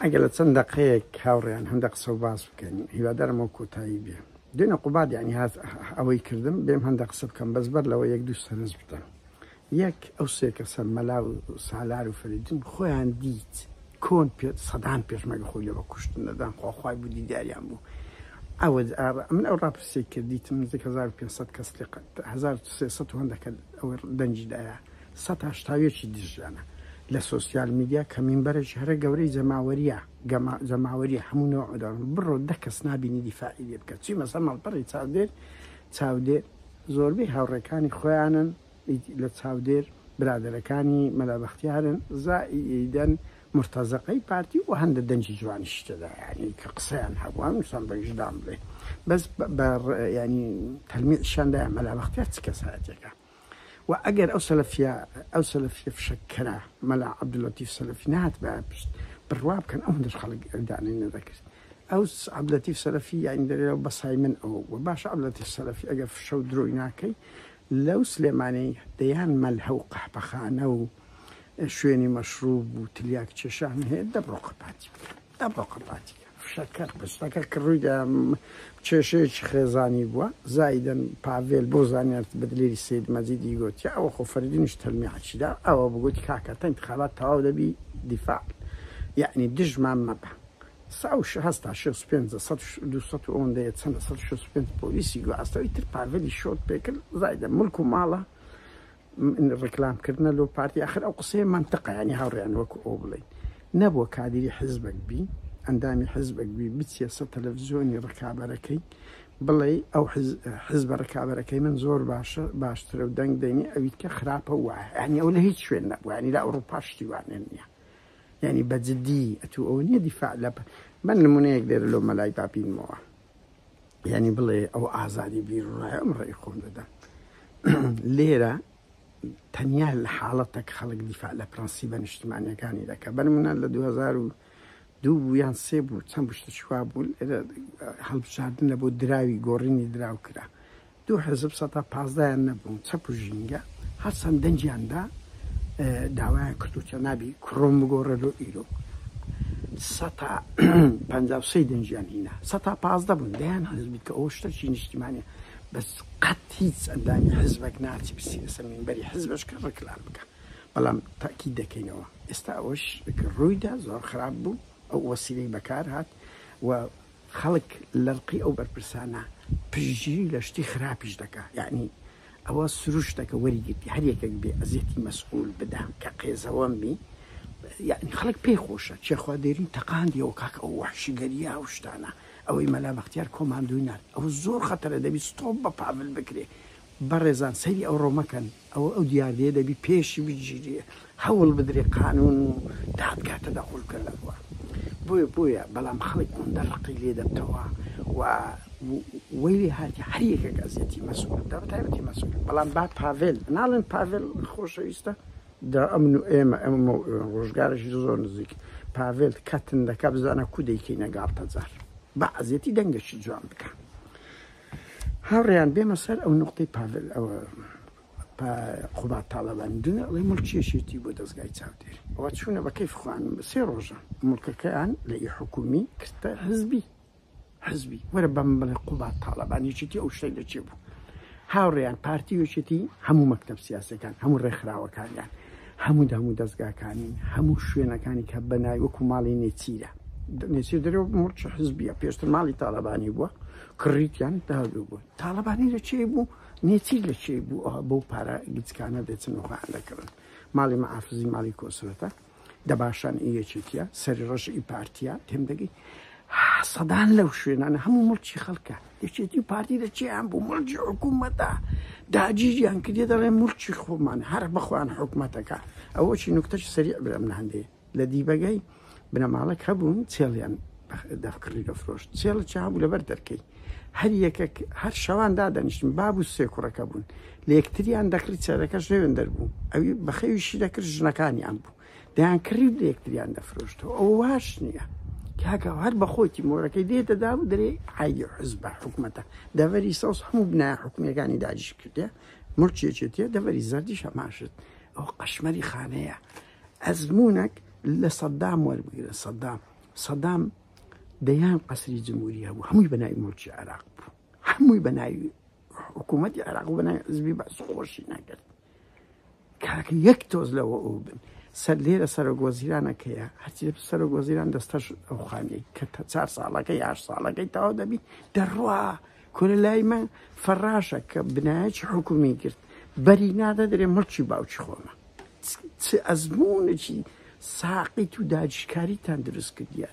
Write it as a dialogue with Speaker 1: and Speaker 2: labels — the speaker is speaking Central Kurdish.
Speaker 1: ئەگەر لە چەند دەقەیەک هاوڕێیان هەندە قسە و باس بکەین هیوادارم ئەو کۆتایی بێ دوێنە قوباد یعنی هات ئەوەی کردم بێم هەندە قسە بکەم بەزبەر لەوە یەک دوو سەرنج بدەم یەک ئەو سێ کەسە مەلا و سالار و فەریدون خۆیان دیت کۆن سەدان پێشمەگە خۆی لەوە کوشتن دەدان خواخوای بوو دیداریان بوو ئەوە من ئەو ڕاپرسێک کردیتم نزیک 1500 کەس لێ 1300 هەندەکە ئەوە دەنجیدایە 180 دیژانە لە سۆسیال میدیا کە مینبەرێکی هەرە گەورەی جەماوەری هەموو نەوەدان بڕۆ دە کەس نابینی دیفاعی لێ بکە چی مەسەڵ مەڵپەڕی چاودێر زۆربەی هاوڕێکانی خۆیانن لە چاودێر برادەرەکانی مەلابەختیارن زائیدەن مرتەزەقەی پارتی و هەندە دەنجی جوانی شتەدا یعنی کە قسەیان هەبووان وسان بەژدام بڵێ بەس ینی تەلمیعشاندایە مەلابەختیار چ کەس هاتێکە و ئەگەر ئەو سەلەفیە فشەکەرە مەلا عەبدولەتیف سەلەفی نهات بەپشت بڕوا بکەن ئەو هەندەش خەڵک دانەی نەدەکرد ئەو عەبدولەتیف سەلەفی یعنی دەرێ بەسای من ئەوە و باشە عەبدولەتیف سەلەفی ئەگەر فشە و درۆی ناکەی لەو سلێمانەی دەیان مەلهە و قەحبەخانە و شوێنی مەشروب و تلیاک چێشان هەیە دەبڕۆ قەپاتی فشەکەر بەشتەکە کە ڕوویدا کێشەیەکی خێزانی بووە زایدەن پاڤێل بۆ زانیار بەدلێری سید مەجیدی گوتی ئەوە خۆ فەریدونیش تەلمیعەچیدا ئەوە بگوتی کاکە تا انتخابات تەواو دەبی دیفاع یعنی دژمان مەبە هەستا 200 ئەوەندەیە چەندە 165 پۆلیسی گواستەوەی تر پاڤێلی شۆت پێکرد زایدە ملک و ماڵە ڕکلامکردنە لەو پارتی ئاخر ئەو قسەیە مەنتەقە ینی هاوڕێیان وەکو ئەو بڵێن نەبووە کادری حیزبێک بی ئەندامی حیزبێک بی بچێ سە تەلەڤیزیۆنی ڕکابەرەکەی بڵێ ئەو حیزبە ڕکابەرەکەی من زۆر باشترە و دەنگ دەینی ئەویت کە خراپە وایە ینی ئەو لە هیچ شوێن نەبووە ینی لە ئەوڕۆپا شتیوانێ نییە ینی بەجددی ئەتو ئەو نییە دیفاع لە من نمونەیەک لێرە لەو مەلای بابینمەوە ینی بڵێ ئەو ئازادی بیرڕایە ئەم ڕێی خۆم دەدەن لێرە تەنیا لە حاڵەتێک خەڵک دیفاع لە پرەنسیبە نیشتیمانیەکانی دەکە بەنمونە لە 2002 بوو یان 3 بوو چەند پشتە چوا بوو هەڵبژاردن لە بۆ دراوی گۆڕینی دراو کرا دوو حزب 15 نەبوون چەپ و ژینگە هەرچەند دەنجیاندا داوایان کردوچە نابی کوڕۆم بگۆڕەلۆ ئیرۆ 153 دەنجیان هینە 115 بوون دەیان حزبیت کە ئەو شتێکی نیشتیمانیە بەس قەت هیچ ئەندامی حزبێک ناچی بسی لەسەر مینبەری حزبش کە ڕکلام بکە بەڵام تاکید دەکەینەوە ئێستا ئەوەش ڕوویدا زۆر خراپ بوو ئەو وەسیلەی بەکار هات و خەڵک لەرقی ئەو بەرپرسانە پژگیری لە شتی خراپیش دەکا یعنی ئەوە سروشتەکە وەریگرتی هەر یەکێک بێ ئەزیەتی مەسئول بدەم کە قێزەوەم بی یعنی خەڵک پێی خۆشە چێخوا دێرین تەقاندیەوە کاکە ئەو وەحشیگەریە ئەو شتانە ئەوەی مەلا بەختیار کۆماندوی نات ئەو زۆر خەتەرە دەبی ستۆپ بە پاڤل بکرێ بەڕێزان سەیری ئەو ڕۆمەکەن ئەو دیاردەیە دەبی پێشی بگیرێ هەوڵ بدرێ قانون و دادگاتە دەخۆڵکە لەوە بۆیە بەڵام خەڵک ئەندەڕقی لێ دەبتەوە و وەیلی هاتی هەر یەکێک ئەزیەتی مەسئول دەبتایبەتی مەسئول بەڵام با پاڤێل ناڵێن پاڤێل خۆشەویستە دا ئەمن و ئێمە ڕۆژگارێکی زۆر نزیک پاڤێل کەتن دەکا بزانە کو دەیکەینە گاڵتەجار بە ئەزیەتی دەنگێکی جوان بکە هاوڕێیان بێمە سەر ئەو نقطەی پاڤێل ئەوە قوبات تاڵەبان دونە ئەڵێ مڵکیەشێتی بۆ دەستگای چاودێر ئەوە چوونە بە کەیف خوانم بە 3 ڕۆژە مڵکەکەیان لە حکومی کردە حزبی وەرە بەم بڵێ قوبات تاڵەبانیەتی ئەو شتەی دەچێ بوو هاوڕێیان پارتیۆچێتی هەموو مەکتەب سیاسەکان هەموو ڕێکخراوەکانیان هەموو دەستگاکانی هەموو شوێنەکانی کە بەناوی وەکو ماڵی نێچیرە نێچیر دەرەوە مڵچ حزبیە پێشتر ماڵی تاڵەبانی بووە کڕیتیان داهدوو بوو تاڵەبانی لە چێ بوو نێچیر لە چێ بوو بەو پارە گچکانە دەچن و خۆیان دەکردن ماڵی مەحافزی ماڵی کۆسرەتە دەباشان ئیەکێتیە سەری ڕەشی پارتیە تێم دەگەی سەدان لەو شوێنانە هەموو مڵکی خەڵکە یەکێتی پارتی لە چیان بوو مڵکی حکوومەتە داگیریان کردێ دەڵێ مڵکی خۆمان هەر بەخۆیان حکوومەتەکە ئەوەی نوکتەش سەریع برم هەندێ لە دیبەگەی بنەماڵک هەبوون چێڵیان دەفکڕی دەفرۆشت چێڵە چا بوو لەبەر دەرکەی هەر یەکێک هەر شەوان دادەنیشتن بابوو 3 کوڕەکە بوون لە یەکتریان دەکرد چێرەکەش لێوێن دەربوو ئەوی بەخەویشی دەکرد ژنەکانیان بوو دەیان کڕی لە یەکتریان دەفرۆشتەوە ئەو واش نییە کاکە هەر بەخۆتی مۆرەکەی دێتەدا و دەرێ عایدی حزبە حکوومەتە دەڤەری سەوس هەموو بنایە حکومیەکانی داگیر کردێ مڵکیەکێتیە دەڤەری زەردیش هەماشت ئەو قەشمەری خانەیە ئەزمونێک لە سەدام وەربگرە سەدام سەدام دەیان قەسری جمهوریە بوو هەمووی بەناوی مڵکی عێراق بوو هەمووی بەناوی حکوومەتی عێراق و بەناوی حیزبی بەعس خۆشی نەکرد کاکە یەک تۆز لەوە ئەو بن لێرە سەرۆکوەزیرانەکەیە هەرچی سەرۆکوەزیران دەستەش ئەو خانەی کە 4 ساڵەکەی 8 ساڵەکەی تەواو دەبی دەڕوا کۆلە لای من فەراشە کە بنایەکی حکومی کرد بەری نادەدرێ مڵکی باوکی خۆمە چ ئەزمونێکی ساقیت و داگیرکاریتان دروست کردیە